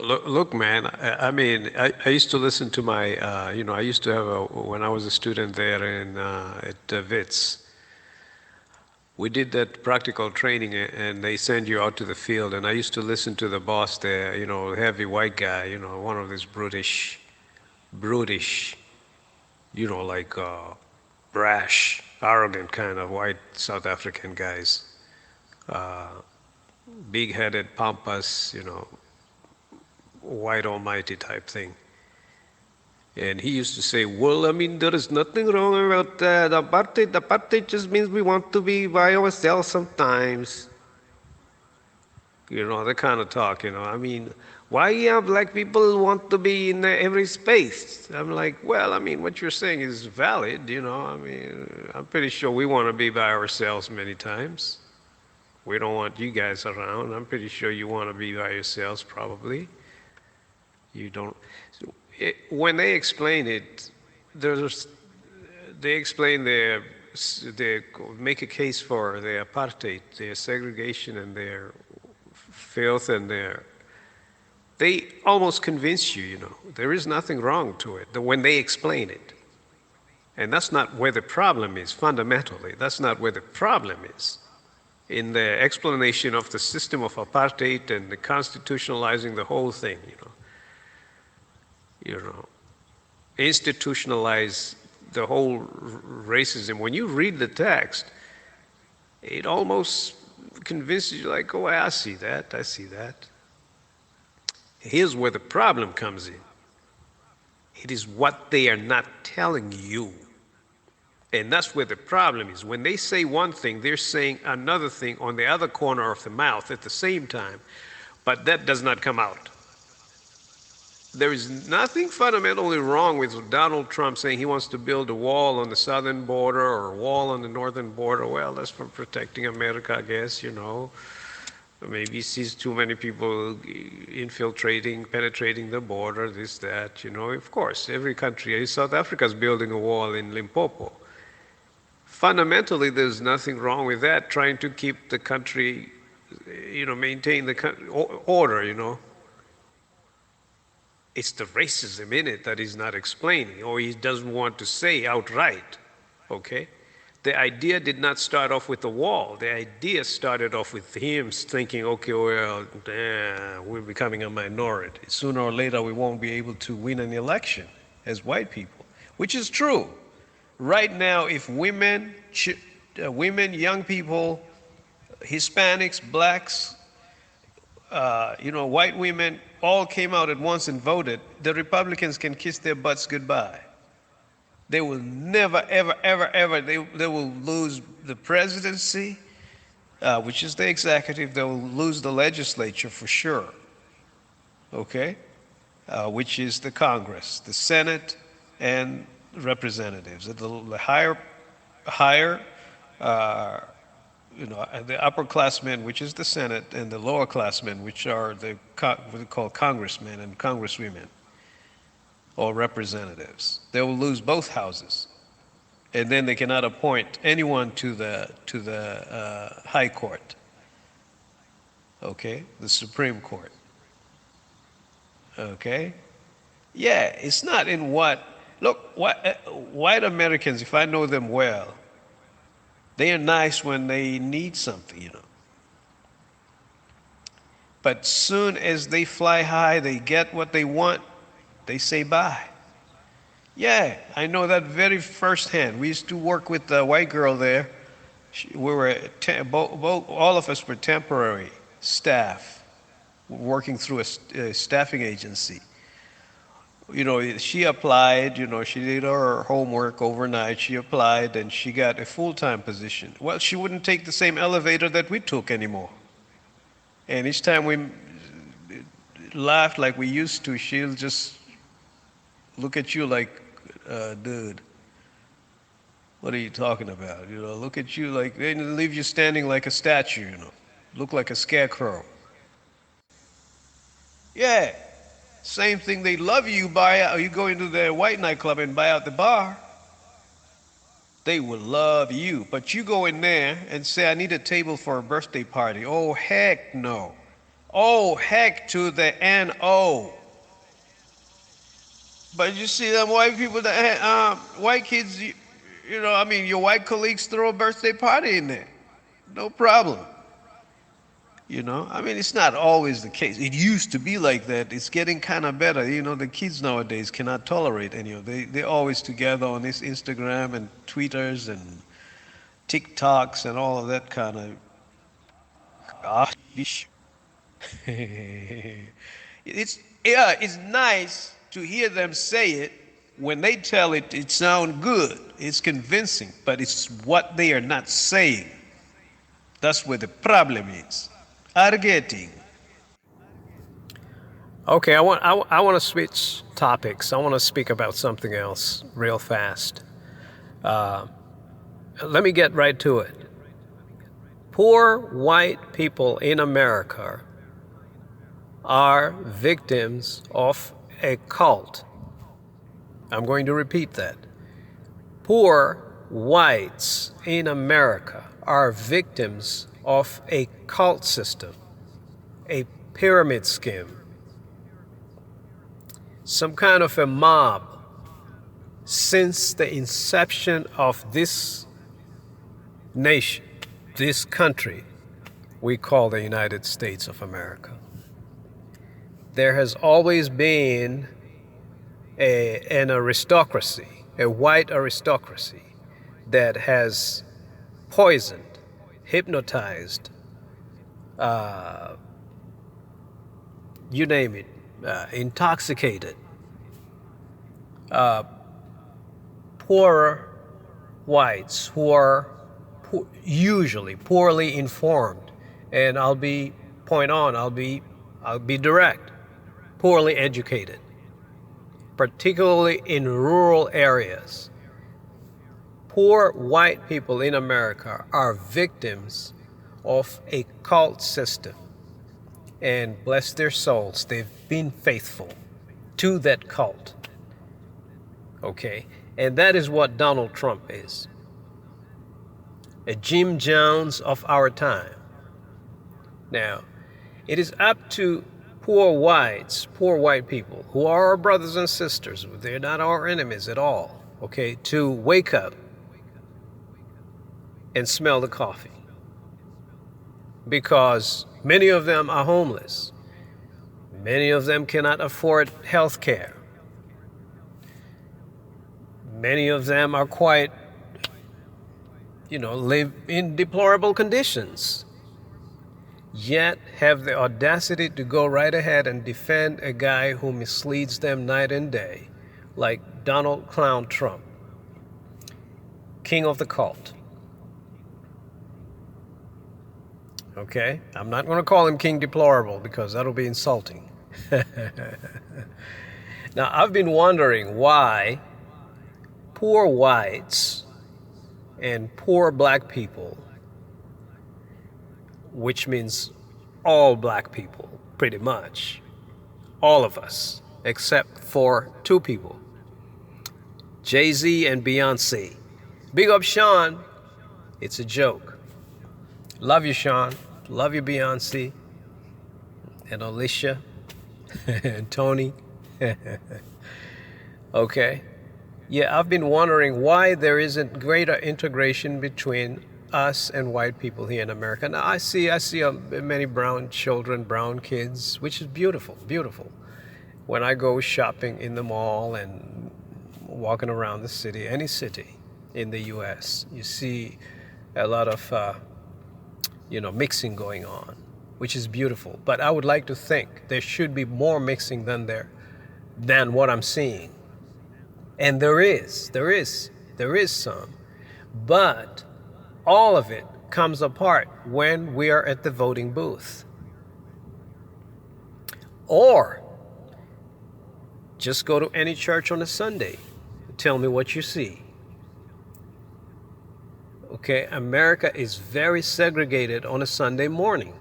Look, man. I mean, I used to listen to my, I used to have when I was a student there in at Wits. We did that practical training, and they send you out to the field. And I used to listen to the boss there, heavy white guy, one of these brutish, like brash, arrogant kind of white South African guys, big-headed, pompous, white almighty type thing. And he used to say, well, I mean, there is nothing wrong about that. Apartheid, apartheid just means we want to be by ourselves sometimes. That kind of talk, I mean, why black people want to be in every space? I'm like, well, I mean, what you're saying is valid, I mean, I'm pretty sure we want to be by ourselves many times. We don't want you guys around. I'm pretty sure you want to be by yourselves, probably. You don't. When they explain it, there's, they explain they make a case for their apartheid, their segregation, and their filth, and they almost convince you, there is nothing wrong to it when they explain it. And that's not where the problem is, fundamentally. That's not where the problem is. In the explanation of the system of apartheid and the constitutionalizing the whole thing, you know, institutionalize the whole racism. When you read the text, it almost convinces you like, oh, I see that, I see that. Here's where the problem comes in. It is what they are not telling you. And that's where the problem is. When they say one thing, they're saying another thing on the other corner of the mouth at the same time, but that does not come out. There is nothing fundamentally wrong with Donald Trump saying he wants to build a wall on the southern border or a wall on the northern border. Well, that's for protecting America, I guess, Maybe he sees too many people infiltrating, penetrating the border, this, that, Of course, every country, South Africa is building a wall in Limpopo. Fundamentally, there's nothing wrong with that, trying to keep the country, maintain the order. It's the racism in it that he's not explaining, or he doesn't want to say outright, okay? The idea did not start off with the wall. The idea started off with him thinking, okay, well, we're becoming a minority. Sooner or later, we won't be able to win an election as white people, which is true. Right now, if women, young people, Hispanics, blacks, white women all came out at once and voted, the Republicans can kiss their butts goodbye. They will never, ever, ever, ever, they will lose the presidency, which is the executive. They will lose the legislature for sure, okay? Which is the Congress, the Senate, and representatives. The higher, the upperclassmen, which is the Senate, and the lower classmen, which are what we call congressmen and congresswomen, or representatives. They will lose both houses, and then they cannot appoint anyone to the High Court. Okay, the Supreme Court. Okay, yeah, it's not in what. Look, white Americans, if I know them well, they are nice when they need something, But soon as they fly high, they get what they want, they say bye. Yeah, I know that very firsthand. We used to work with the white girl there. We were all of us were temporary staff, working through a staffing agency. She applied. She did her homework overnight. She applied, and she got a full-time position. Well, she wouldn't take the same elevator that we took anymore. And each time we laughed like we used to, she'll just look at you like, dude, what are you talking about? Look at you like, they leave you standing like a statue, look like a scarecrow. Yeah, same thing. They love you. You go into the white nightclub and buy out the bar. They will love you. But you go in there and say, I need a table for a birthday party. Oh, heck no. Oh, heck to the N-O. But you see them white people that, white kids, I mean, your white colleagues throw a birthday party in there. No problem. I mean, it's not always the case. It used to be like that. It's getting kind of better. The kids nowadays cannot tolerate any of they're always together on this Instagram and Twitters and TikToks and all of that kind of gosh. It's nice to hear them say it. When they tell it, it sounds good. It's convincing, but it's what they are not saying. That's where the problem is. Arguing. Okay, I want to switch topics. I want to speak about something else real fast. Let me get right to it. Poor white people in America are victims of a cult. I'm going to repeat that. Poor whites in America are victims of a cult system, a pyramid scheme, some kind of a mob since the inception of this nation, this country we call the United States of America. There has always been an aristocracy, a white aristocracy that has poisoned, hypnotized, you name it, intoxicated, poorer whites who are usually poorly informed, and I'll be direct, poorly educated, particularly in rural areas. Poor white people in America are victims of a cult system. And bless their souls, they've been faithful to that cult. Okay? And that is what Donald Trump is. A Jim Jones of our time. Now, it is up to poor white people, who are our brothers and sisters, they're not our enemies at all, okay, to wake up and smell the coffee. Because many of them are homeless. Many of them cannot afford health care. Many of them are quite, live in deplorable conditions, yet have the audacity to go right ahead and defend a guy who misleads them night and day, like Donald Clown Trump, king of the cult. Okay? I'm not going to call him King Deplorable because that'll be insulting. Now, I've been wondering why poor whites and poor black people, which means all black people, pretty much, all of us, except for two people, Jay-Z and Beyonce. Big up Sean. It's a joke. Love you, Sean. Love you, Beyonce. And Alicia. And Tony. Okay. Yeah, I've been wondering why there isn't greater integration between us and white people here in America. Now, I see many brown children, brown kids, which is beautiful, beautiful. When I go shopping in the mall and walking around the city, any city in the U.S., you see a lot of, mixing going on, which is beautiful. But I would like to think there should be more mixing than what I'm seeing. And there is some. But all of it comes apart when we are at the voting booth. Or just go to any church on a Sunday. Tell me what you see. Okay, America is very segregated on a Sunday morning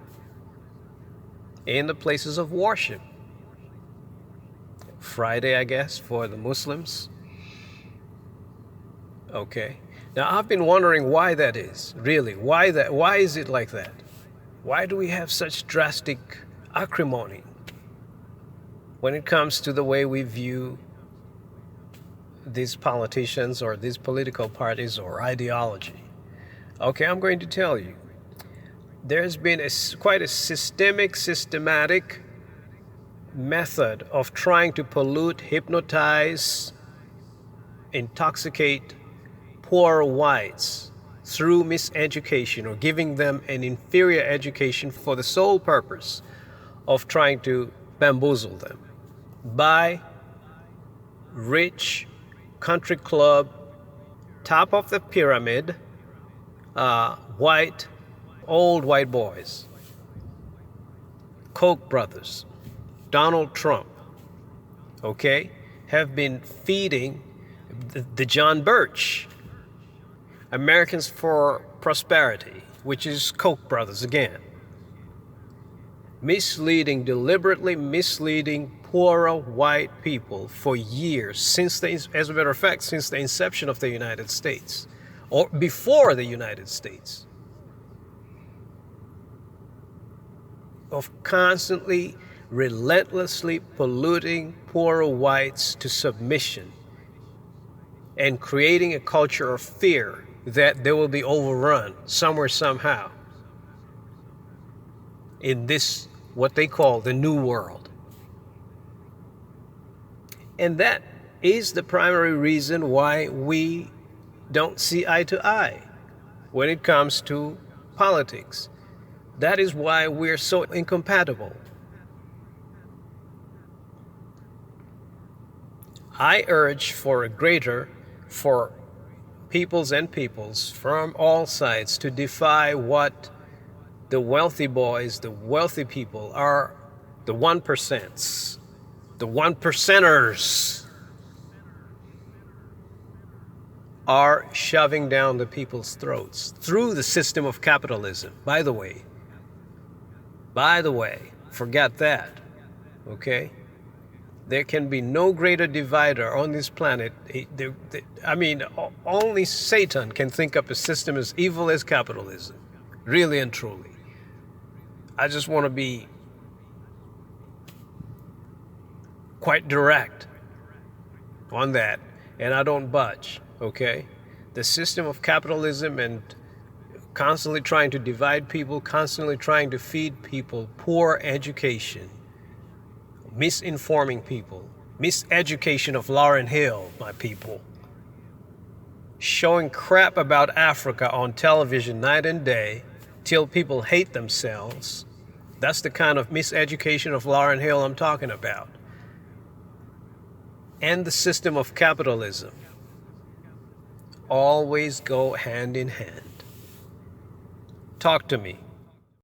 in the places of worship. Friday, I guess, for the Muslims. Okay. Now, I've been wondering why that is, really. Why is it like that? Why do we have such drastic acrimony when it comes to the way we view these politicians or these political parties or ideology. Okay, I'm going to tell you. There's been quite a systematic method of trying to pollute, hypnotize, intoxicate poor whites through miseducation or giving them an inferior education for the sole purpose of trying to bamboozle them by rich country club, top of the pyramid, old white boys, Koch brothers, Donald Trump, okay, have been feeding the John Birch, Americans for Prosperity, which is Koch brothers again, deliberately misleading poorer white people for years, as a matter of fact, since the inception of the United States, or before the United States, of constantly, relentlessly polluting poorer whites to submission and creating a culture of fear that they will be overrun somewhere, somehow, in this, what they call the New World. And that is the primary reason why we don't see eye to eye when it comes to politics. That is why we're so incompatible. I urge for peoples and peoples from all sides to defy what the wealthy boys, the wealthy people are, the 1%, the 1%ers are shoving down the people's throats through the system of capitalism. By the way, forget that, okay? There can be no greater divider on this planet. Only Satan can think up a system as evil as capitalism, really and truly. I just want to be quite direct on that, and I don't budge, okay? The system of capitalism and constantly trying to divide people, constantly trying to feed people poor education, misinforming people, miseducation of Lauryn Hill, my people, showing crap about Africa on television night and day till people hate themselves. That's the kind of miseducation of Lauryn Hill I'm talking about. And the system of capitalism always go hand in hand. Talk to me.